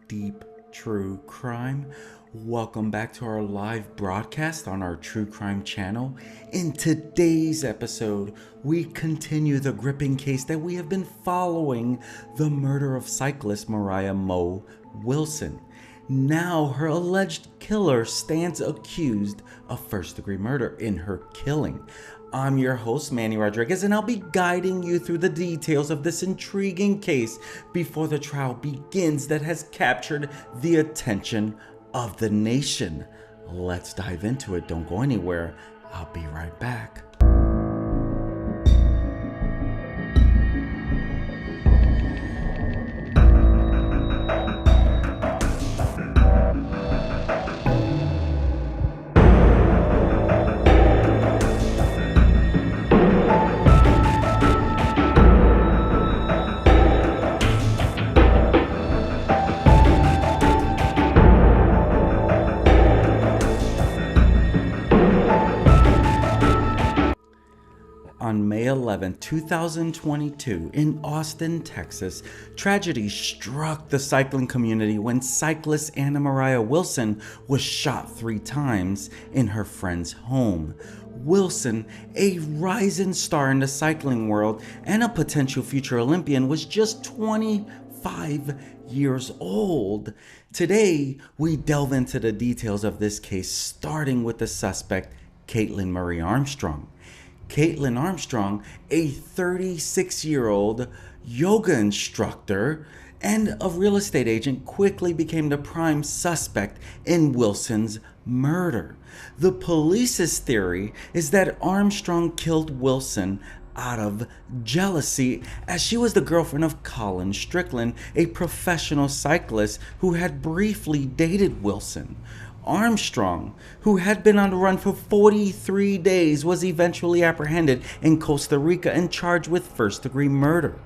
deep true crime. Welcome back to our live broadcast on our true crime channel. In today's episode, we continue the gripping case that we have been following, the murder of cyclist Moriah Wilson. Now her alleged killer stands accused of first-degree murder in her killing. I'm your host, Manny Rodriguez, and I'll be guiding you through the details of this intriguing case before the trial begins that has captured the attention of the nation. Let's dive into it. Don't go anywhere. I'll be right back. On May 11, 2022, in Austin, Texas, tragedy struck the cycling community when cyclist Anna Moriah Wilson was shot 3 times in her friend's home. Wilson, a rising star in the cycling world and a potential future Olympian, was just 25 years old. Today, we delve into the details of this case, starting with the suspect, Kaitlin Armstrong. Kaitlin Armstrong, a 36-year-old yoga instructor and a real estate agent, quickly became the prime suspect in Wilson's murder. The police's theory is that Armstrong killed Wilson out of jealousy, as she was the girlfriend of Colin Strickland, a professional cyclist who had briefly dated Wilson. Armstrong, who had been on the run for 43 days, was eventually apprehended in Costa Rica and charged with first-degree murder.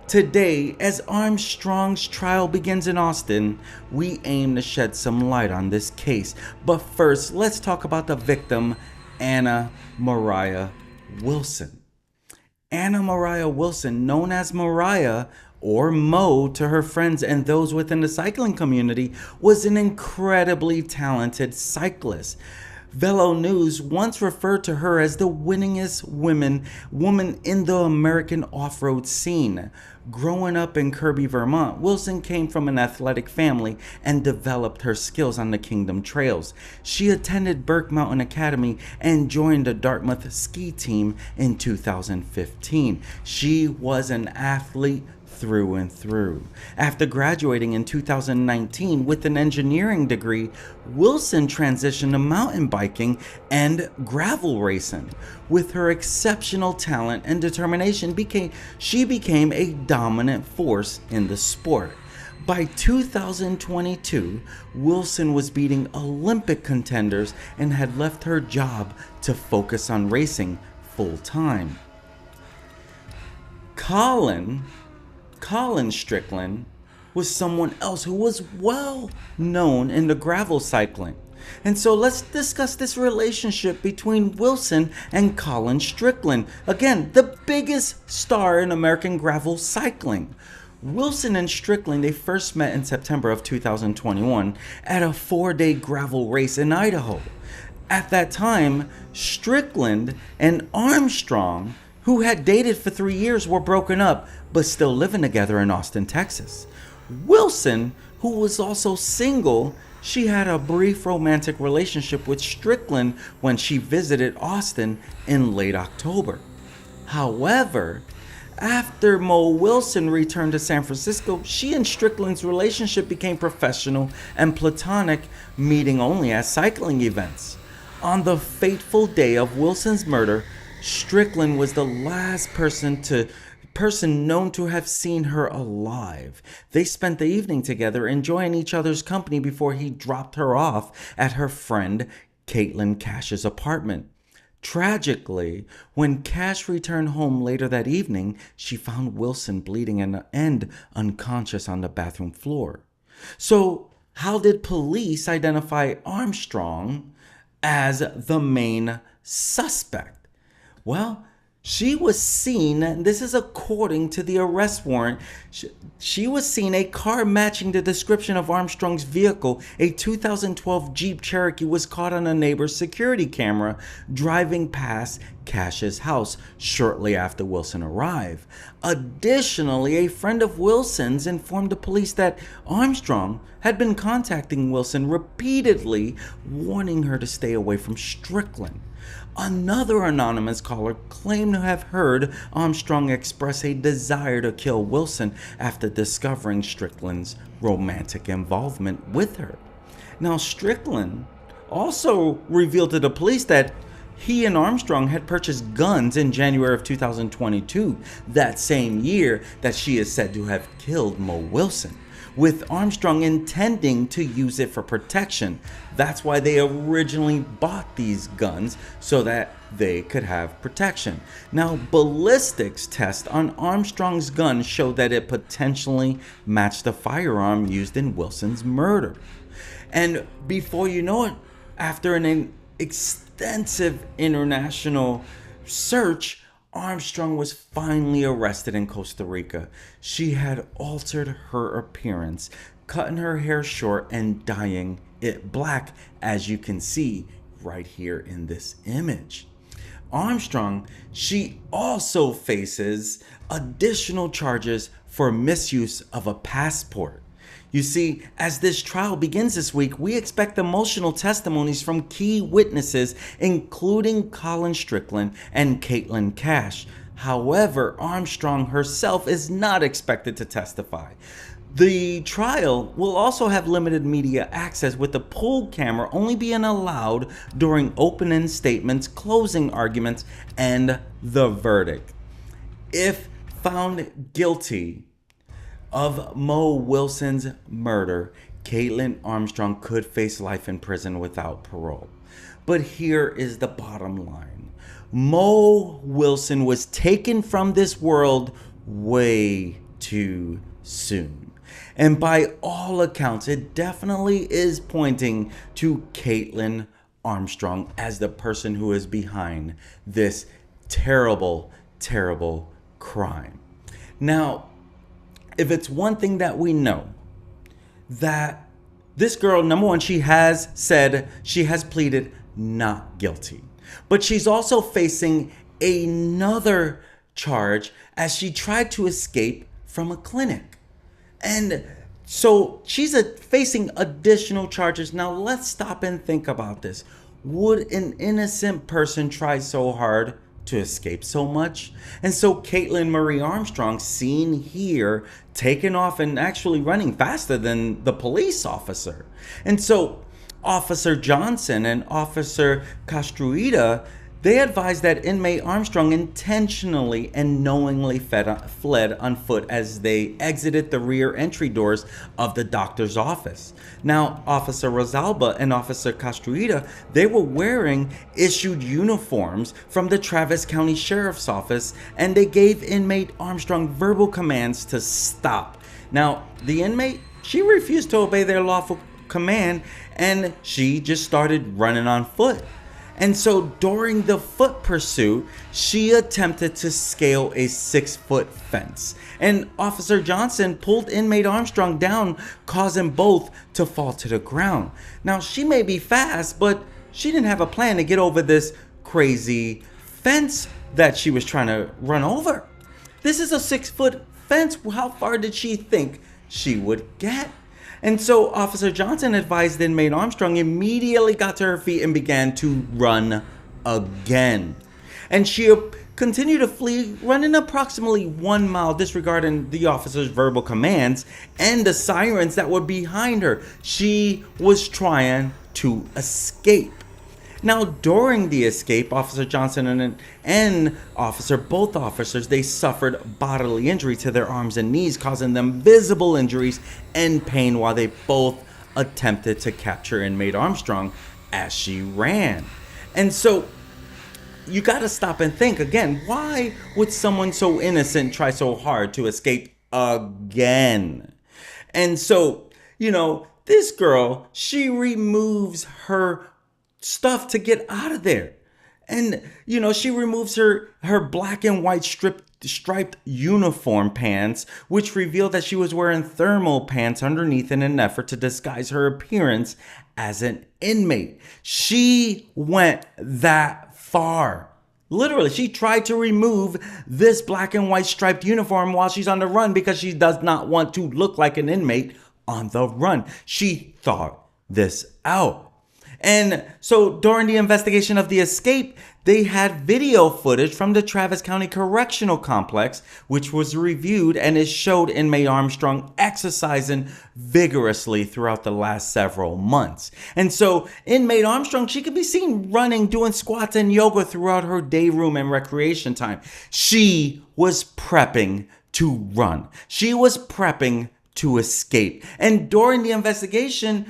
Today, as Armstrong's trial begins in Austin, we aim to shed some light on this case. But first, let's talk about the victim, Anna Moriah Wilson. Anna Moriah Wilson, known as Moriah or Mo to her friends and those within the cycling community, was an incredibly talented cyclist. Velo News once referred to her as the winningest woman in the American off-road scene. Growing up in Kirby, Vermont, Wilson came from an athletic family and developed her skills on the Kingdom Trails. She attended Burke Mountain Academy and joined the Dartmouth ski team in 2015. She was an athlete through and through. After graduating in 2019 with an engineering degree, Wilson transitioned to mountain biking and gravel racing. With her exceptional talent and determination, she became a dominant force in the sport. By 2022, Wilson was beating Olympic contenders and had left her job to focus on racing full-time. Colin Strickland was someone else who was well known in the gravel cycling. And so let's discuss this relationship between Wilson and Colin Strickland. Again, the biggest star in American gravel cycling. Wilson and Strickland, they first met in September of 2021 at a 4-day gravel race in Idaho. At that time, Strickland and Armstrong, who had dated for 3 years, were broken up but still living together in Austin, Texas. Wilson, who was also single, she had a brief romantic relationship with Strickland when she visited Austin in late October. However, after Mo Wilson returned to San Francisco, she and Strickland's relationship became professional and platonic, meeting only at cycling events. On the fateful day of Wilson's murder, Strickland was the last person known to have seen her alive. They spent the evening together, enjoying each other's company before he dropped her off at her friend Caitlin Cash's apartment. Tragically, when Cash returned home later that evening, she found Wilson bleeding and unconscious on the bathroom floor. So, how did police identify Armstrong as the main suspect? Well, She was seen, and this is according to the arrest warrant, she was seen a car matching the description of Armstrong's vehicle, a 2012 Jeep Cherokee, was caught on a neighbor's security camera driving past Cash's house shortly after Wilson arrived. Additionally, a friend of Wilson's informed the police that Armstrong had been contacting Wilson repeatedly, warning her to stay away from Strickland. Another anonymous caller claimed to have heard Armstrong express a desire to kill Wilson after discovering Strickland's romantic involvement with her. Now, Strickland also revealed to the police that he and Armstrong had purchased guns in January of 2022, that same year that she is said to have killed Mo Wilson, with Armstrong intending to use it for protection. That's why they originally bought these guns, so that they could have protection. Now, ballistics tests on Armstrong's gun showed that it potentially matched the firearm used in Wilson's murder. And before you know it, after an extensive international search, Armstrong was finally arrested in Costa Rica. She had altered her appearance, cutting her hair short and dyeing it black, as you can see right here in this image. Armstrong, she also faces additional charges for misuse of a passport. You see, as this trial begins this week, we expect emotional testimonies from key witnesses, including Colin Strickland and Kaitlin Cash. However, Armstrong herself is not expected to testify. The trial will also have limited media access, with the pooled camera only being allowed during opening statements, closing arguments, and the verdict. If found guilty of Mo Wilson's murder, Kaitlin Armstrong could face life in prison without parole. But here is the bottom line. Mo Wilson was taken from this world way too soon. And by all accounts, it definitely is pointing to Kaitlin Armstrong as the person who is behind this terrible, terrible crime. Now, if it's one thing that we know, that this girl, number one, she has said, she has pleaded not guilty. But she's also facing another charge as she tried to escape from a clinic. And so she's facing additional charges. Now let's stop and think about this. Would an innocent person try so hard to escape so much? And so Kaitlin Marie Armstrong, seen here, taken off and actually running faster than the police officer. And so Officer Johnson and Officer Castruita, they advised that inmate Armstrong intentionally and knowingly fled on foot as they exited the rear entry doors of the doctor's office. Now, Officer Rosalba and Officer Castruita, they were wearing issued uniforms from the Travis County Sheriff's Office, and they gave inmate Armstrong verbal commands to stop. Now, the inmate, she refused to obey their lawful command, and she just started running on foot. And so during the foot pursuit, she attempted to scale a 6-foot fence. And Officer Johnson pulled inmate Armstrong down, causing both to fall to the ground. Now, she may be fast, but she didn't have a plan to get over this crazy fence that she was trying to run over. This is a 6-foot fence. How far did she think she would get? And so Officer Johnson advised inmate Armstrong immediately got to her feet and began to run again. And she continued to flee, running approximately 1 mile, disregarding the officer's verbal commands and the sirens that were behind her. She was trying to escape. Now, during the escape, Officer Johnson and both officers, they suffered bodily injury to their arms and knees, causing them visible injuries and pain while they both attempted to capture inmate Armstrong as she ran. And so you got to stop and think again, why would someone so innocent try so hard to escape again? And so, this girl, she removes her stuff to get out of there. And, she removes her black and white striped uniform pants, which revealed that she was wearing thermal pants underneath in an effort to disguise her appearance as an inmate. She went that far. Literally, she tried to remove this black and white striped uniform while she's on the run because she does not want to look like an inmate on the run. She thought this out. And so during the investigation of the escape, they had video footage from the Travis County Correctional Complex, which was reviewed, and it showed inmate Armstrong exercising vigorously throughout the last several months. And so inmate Armstrong, she could be seen running, doing squats and yoga throughout her day room and recreation time. She was prepping to run. She was prepping to escape. And during the investigation,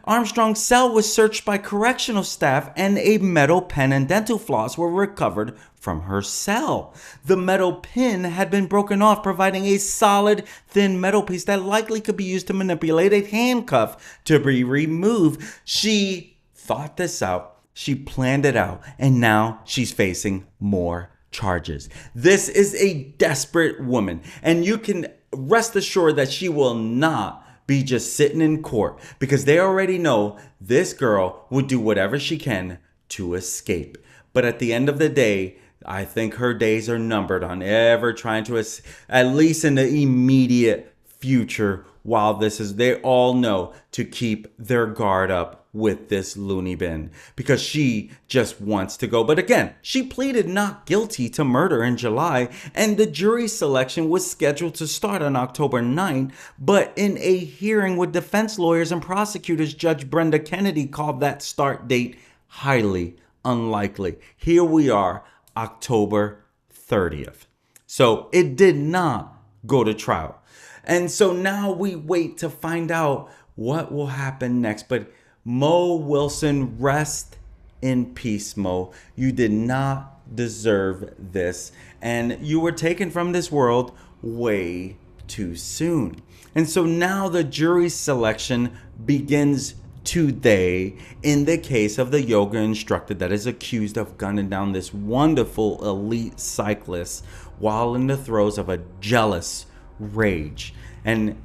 Armstrong's cell was searched by correctional staff, and a metal pen and dental floss were recovered from her cell. The metal pin had been broken off, providing a solid, thin metal piece that likely could be used to manipulate a handcuff to be removed. She thought this out. She planned it out, and now she's facing more charges. This is a desperate woman, and you can rest assured that she will not be just sitting in court, because they already know this girl would do whatever she can to escape. But at the end of the day, I think her days are numbered on ever trying to, at least in the immediate future, while they all know to keep their guard up with this loony bin, because she just wants to go. But again, she pleaded not guilty to murder in July, and the jury selection was scheduled to start on October 9th. But in a hearing with defense lawyers and prosecutors, Judge Brenda Kennedy called that start date highly unlikely. Here we are, October 30th. So it did not go to trial. And so now we wait to find out what will happen next. But Mo Wilson, rest in peace, Mo. You did not deserve this. And you were taken from this world way too soon. And so now the jury selection begins today in the case of the yoga instructor that is accused of gunning down this wonderful elite cyclist while in the throes of a jealous rage. And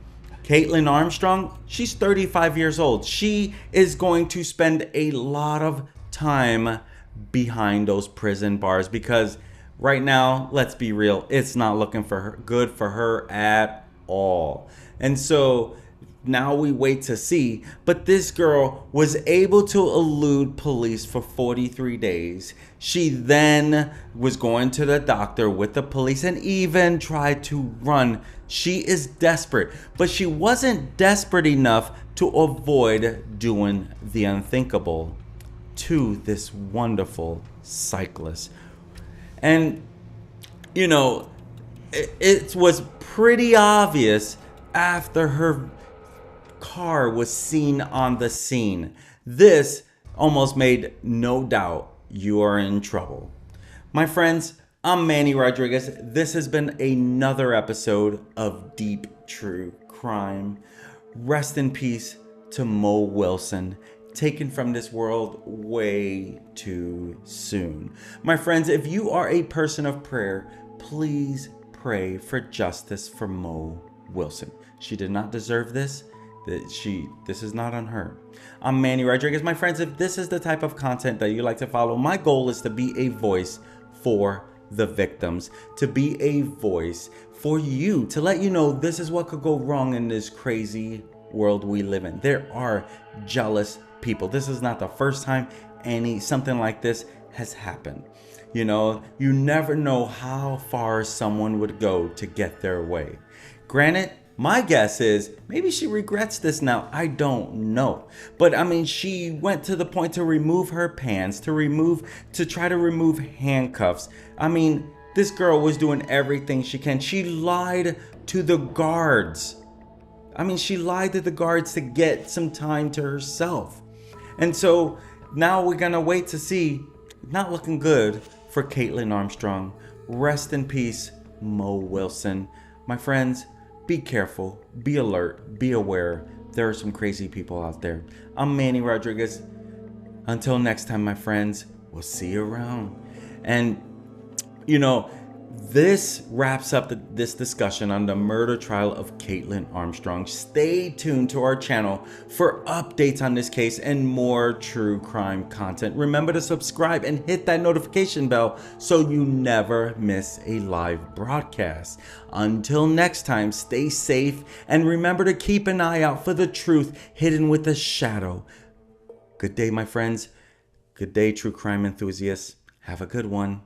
Kaitlin Armstrong, she's 35 years old. She is going to spend a lot of time behind those prison bars, because right now, let's be real, it's not looking good for her at all. And so now we wait to see. But this girl was able to elude police for 43 days. She then was going to the doctor with the police and even tried to run. She is desperate, but she wasn't desperate enough to avoid doing the unthinkable to this wonderful cyclist. And, it was pretty obvious after her car was seen on the scene. This almost made no doubt you are in trouble. My friends, I'm Manny Rodriguez. This has been another episode of Deep True Crime. Rest in peace to Mo Wilson, taken from this world way too soon. My friends, if you are a person of prayer, please pray for justice for Mo Wilson. She did not deserve this. This is not on her. I'm Manny Rodriguez. My friends, if this is the type of content that you like to follow, my goal is to be a voice for the victims, to be a voice for you, to let you know this is what could go wrong in this crazy world we live in. There are jealous people. This is not the first time something like this has happened. You never know how far someone would go to get their way. Granted, my guess is maybe she regrets this now. I don't know. But she went to the point to remove her pants, to try to remove handcuffs. This girl was doing everything she can. She lied to the guards. She lied to the guards to get some time to herself. And so now we're going to wait to see. Not looking good for Kaitlin Armstrong. Rest in peace, Mo Wilson. My friends, be careful, be alert, be aware. There are some crazy people out there. I'm Manny Rodriguez. Until next time, my friends, We'll see you around. And, this wraps up this discussion on the murder trial of Kaitlin Armstrong. Stay tuned to our channel for updates on this case and more true crime content. Remember to subscribe and hit that notification bell so you never miss a live broadcast. Until next time, stay safe and remember to keep an eye out for the truth hidden with the shadow. Good day, my friends. Good day, true crime enthusiasts. Have a good one.